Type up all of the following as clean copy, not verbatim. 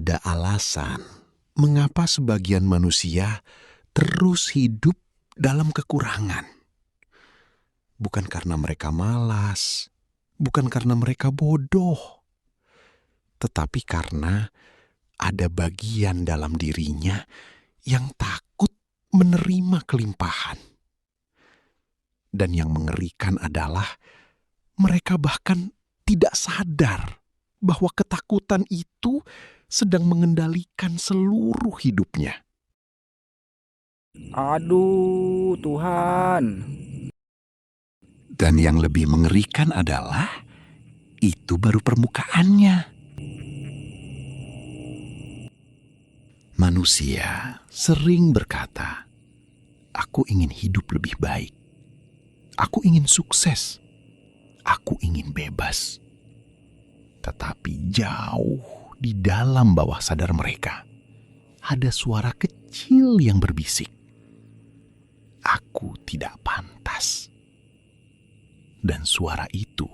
Ada alasan mengapa sebagian manusia terus hidup dalam kekurangan. Bukan karena mereka malas, bukan karena mereka bodoh, tetapi karena ada bagian dalam dirinya yang takut menerima kelimpahan. Dan yang mengerikan adalah mereka bahkan tidak sadar bahwa ketakutan itu sedang mengendalikan seluruh hidupnya. Aduh, Tuhan. Dan yang lebih mengerikan adalah itu baru permukaannya. Manusia sering berkata, "Aku ingin hidup lebih baik. Aku ingin sukses. Aku ingin bebas." Tetapi jauh di dalam bawah sadar mereka, ada suara kecil yang berbisik, "Aku tidak pantas." Dan suara itu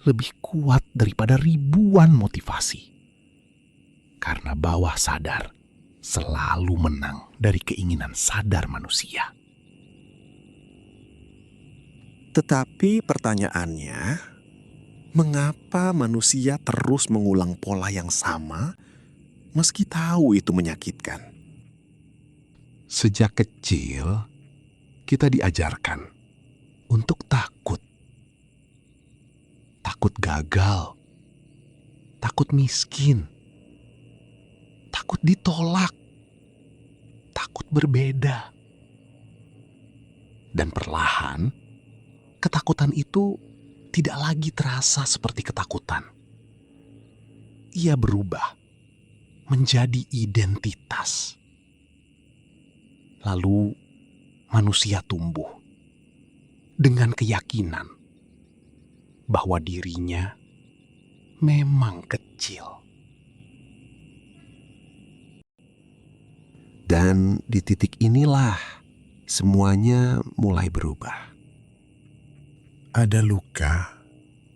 lebih kuat daripada ribuan motivasi. Karena bawah sadar selalu menang dari keinginan sadar manusia. Tetapi pertanyaannya, mengapa manusia terus mengulang pola yang sama meski tahu itu menyakitkan? Sejak kecil, kita diajarkan untuk takut. Takut gagal, takut miskin, takut ditolak, takut berbeda. Dan perlahan, ketakutan itu tidak lagi terasa seperti ketakutan. Ia berubah menjadi identitas. Lalu manusia tumbuh dengan keyakinan bahwa dirinya memang kecil. Dan di titik inilah semuanya mulai berubah. Ada luka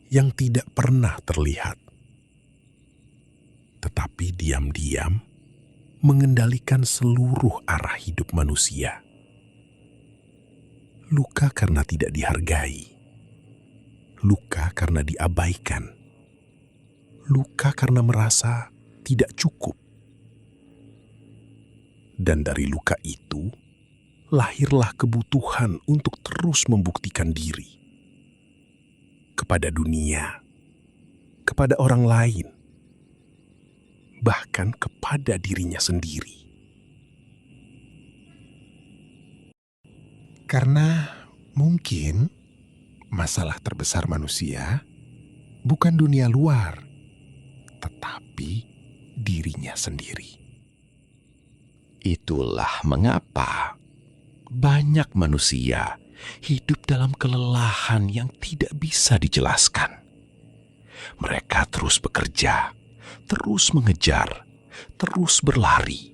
yang tidak pernah terlihat, tetapi diam-diam mengendalikan seluruh arah hidup manusia. Luka karena tidak dihargai, luka karena diabaikan, luka karena merasa tidak cukup. Dan dari luka itu, lahirlah kebutuhan untuk terus membuktikan diri kepada dunia, kepada orang lain, bahkan kepada dirinya sendiri. Karena mungkin masalah terbesar manusia bukan dunia luar, tetapi dirinya sendiri. Itulah mengapa banyak manusia hidup dalam kelelahan yang tidak bisa dijelaskan. Mereka terus bekerja, terus mengejar, terus berlari,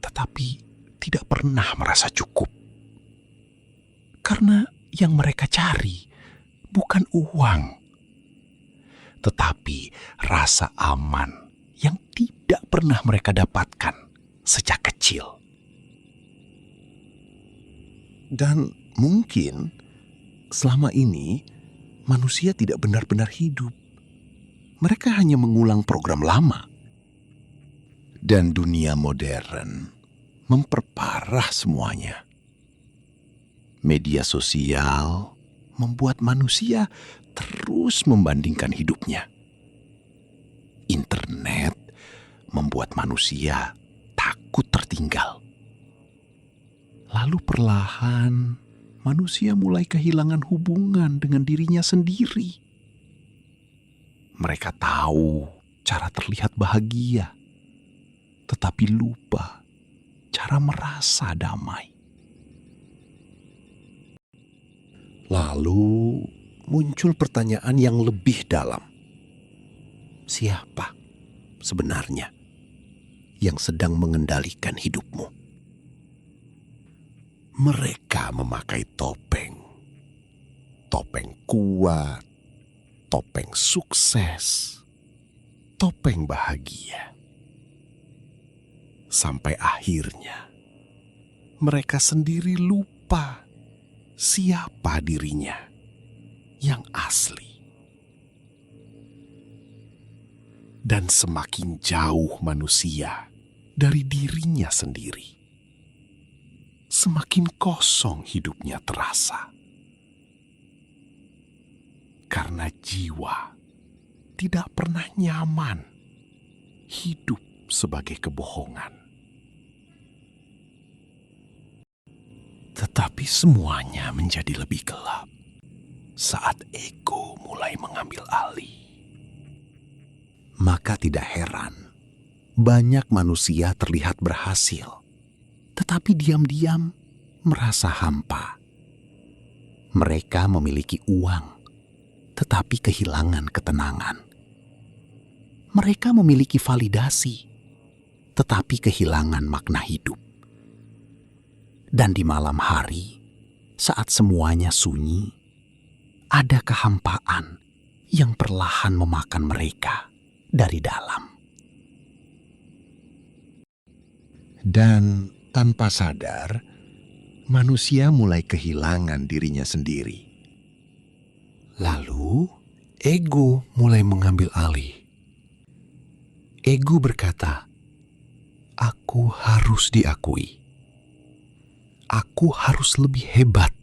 tetapi tidak pernah merasa cukup. Karena yang mereka cari bukan uang, tetapi rasa aman yang tidak pernah mereka dapatkan sejak kecil. Dan mungkin selama ini manusia tidak benar-benar hidup. Mereka hanya mengulang program lama. Dan dunia modern memperparah semuanya. Media sosial membuat manusia terus membandingkan hidupnya. Internet membuat manusia takut tertinggal. Lalu perlahan manusia mulai kehilangan hubungan dengan dirinya sendiri. Mereka tahu cara terlihat bahagia, tetapi lupa cara merasa damai. Lalu muncul pertanyaan yang lebih dalam. Siapa sebenarnya yang sedang mengendalikan hidupmu? Mereka memakai topeng. Topeng kuat, topeng sukses, topeng bahagia. Sampai akhirnya mereka sendiri lupa siapa dirinya yang asli. Dan semakin jauh manusia dari dirinya sendiri, semakin kosong hidupnya terasa. Karena jiwa tidak pernah nyaman hidup sebagai kebohongan. Tetapi semuanya menjadi lebih gelap saat ego mulai mengambil alih. Maka tidak heran, banyak manusia terlihat berhasil, tetapi diam-diam merasa hampa. Mereka memiliki uang, tetapi kehilangan ketenangan. Mereka memiliki validasi, tetapi kehilangan makna hidup. Dan di malam hari, saat semuanya sunyi, ada kehampaan yang perlahan memakan mereka dari dalam. Dan tanpa sadar, manusia mulai kehilangan dirinya sendiri. Lalu, ego mulai mengambil alih. Ego berkata, "Aku harus diakui. Aku harus lebih hebat.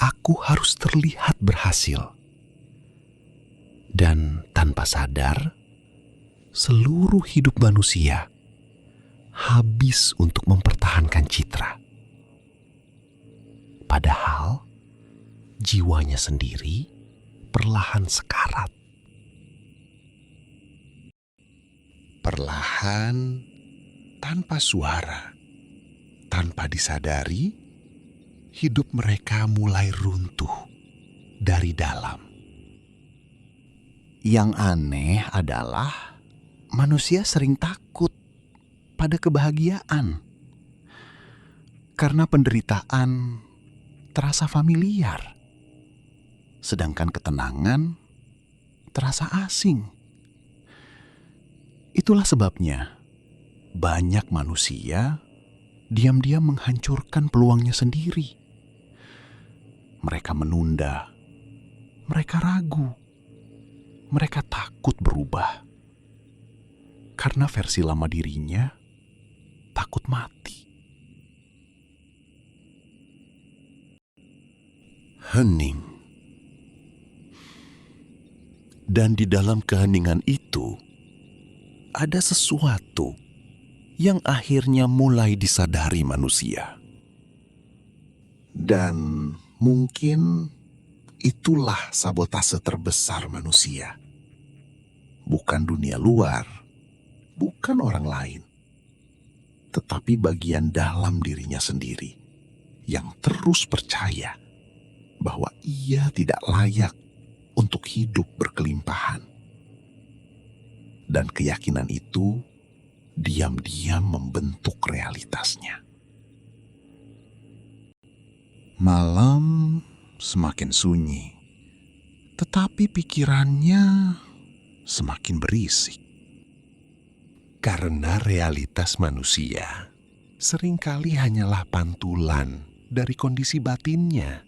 Aku harus terlihat berhasil." Dan tanpa sadar, seluruh hidup manusia habis untuk mempertahankan citra. Padahal, jiwanya sendiri perlahan sekarat. Perlahan, tanpa suara, tanpa disadari, hidup mereka mulai runtuh dari dalam. Yang aneh adalah manusia sering takut pada kebahagiaan. Karena penderitaan terasa familiar, sedangkan ketenangan terasa asing. Itulah sebabnya banyak manusia diam-diam menghancurkan peluangnya sendiri. Mereka menunda, mereka ragu, mereka takut berubah. Karena versi lama dirinya takut mati. Hening. Dan di dalam keheningan itu, ada sesuatu yang akhirnya mulai disadari manusia. Dan mungkin itulah sabotase terbesar manusia. Bukan dunia luar, bukan orang lain, tetapi bagian dalam dirinya sendiri yang terus percaya bahwa ia tidak layak untuk hidup berkelimpahan. Dan keyakinan itu diam-diam membentuk realitasnya. Malam semakin sunyi, tetapi pikirannya semakin berisik. Karena realitas manusia seringkali hanyalah pantulan dari kondisi batinnya.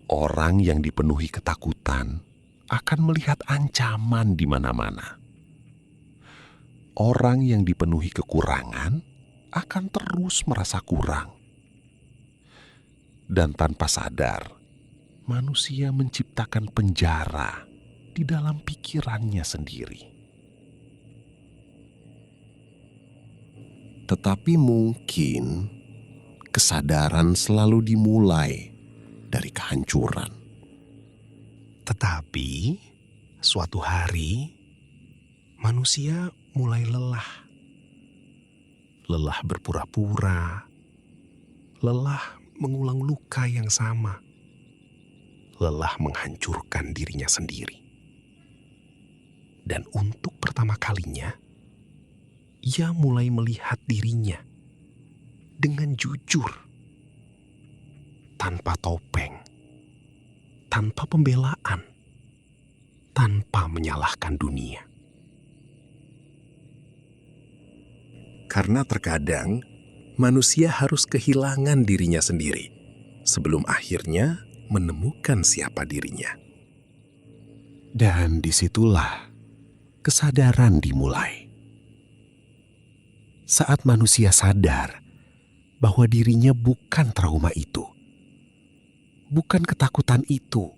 Orang yang dipenuhi ketakutan akan melihat ancaman di mana-mana. Orang yang dipenuhi kekurangan akan terus merasa kurang. Dan tanpa sadar, manusia menciptakan penjara di dalam pikirannya sendiri. Tetapi mungkin kesadaran selalu dimulai dari kehancuran. Tetapi suatu hari manusia mulai lelah. Lelah berpura-pura, lelah mengulang luka yang sama, lelah menghancurkan dirinya sendiri. Dan untuk pertama kalinya, ia mulai melihat dirinya dengan jujur, tanpa topeng, tanpa pembelaan, tanpa menyalahkan dunia. Karena terkadang manusia harus kehilangan dirinya sendiri sebelum akhirnya menemukan siapa dirinya. Dan disitulah kesadaran dimulai. Saat manusia sadar bahwa dirinya bukan trauma itu, bukan ketakutan itu,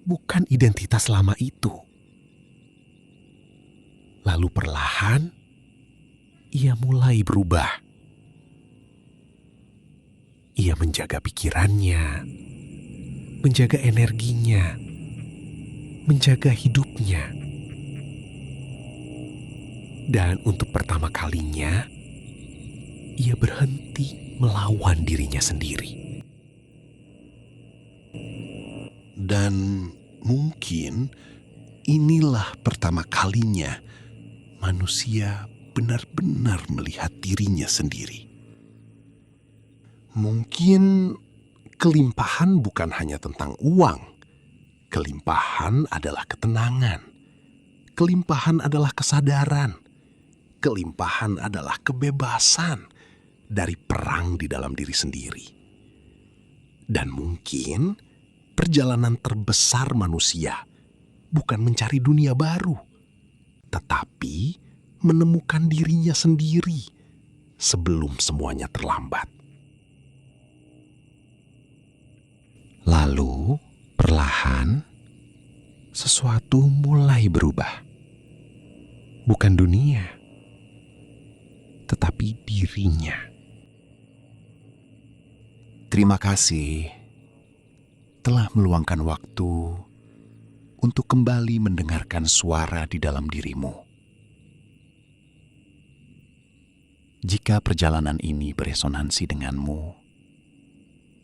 bukan identitas lama itu. Lalu perlahan, ia mulai berubah. Ia menjaga pikirannya, menjaga energinya, menjaga hidupnya. Dan untuk pertama kalinya, ia berhenti melawan dirinya sendiri. Dan mungkin inilah pertama kalinya manusia benar-benar melihat dirinya sendiri. Mungkin kelimpahan bukan hanya tentang uang. Kelimpahan adalah ketenangan. Kelimpahan adalah kesadaran. Kelimpahan adalah kebebasan dari perang di dalam diri sendiri. Dan mungkin perjalanan terbesar manusia bukan mencari dunia baru, tetapi menemukan dirinya sendiri sebelum semuanya terlambat. Lalu, perlahan, sesuatu mulai berubah. Bukan dunia, tetapi dirinya. Terima kasih telah meluangkan waktu untuk kembali mendengarkan suara di dalam dirimu. Jika perjalanan ini beresonansi denganmu,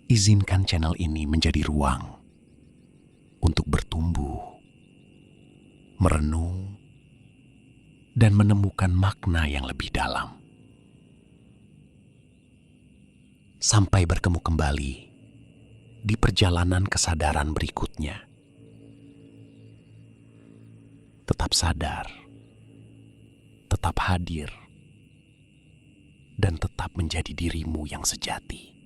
izinkan channel ini menjadi ruang untuk bertumbuh, merenung, dan menemukan makna yang lebih dalam. Sampai bertemu kembali di perjalanan kesadaran berikutnya. Tetap sadar, tetap hadir, dan tetap menjadi dirimu yang sejati.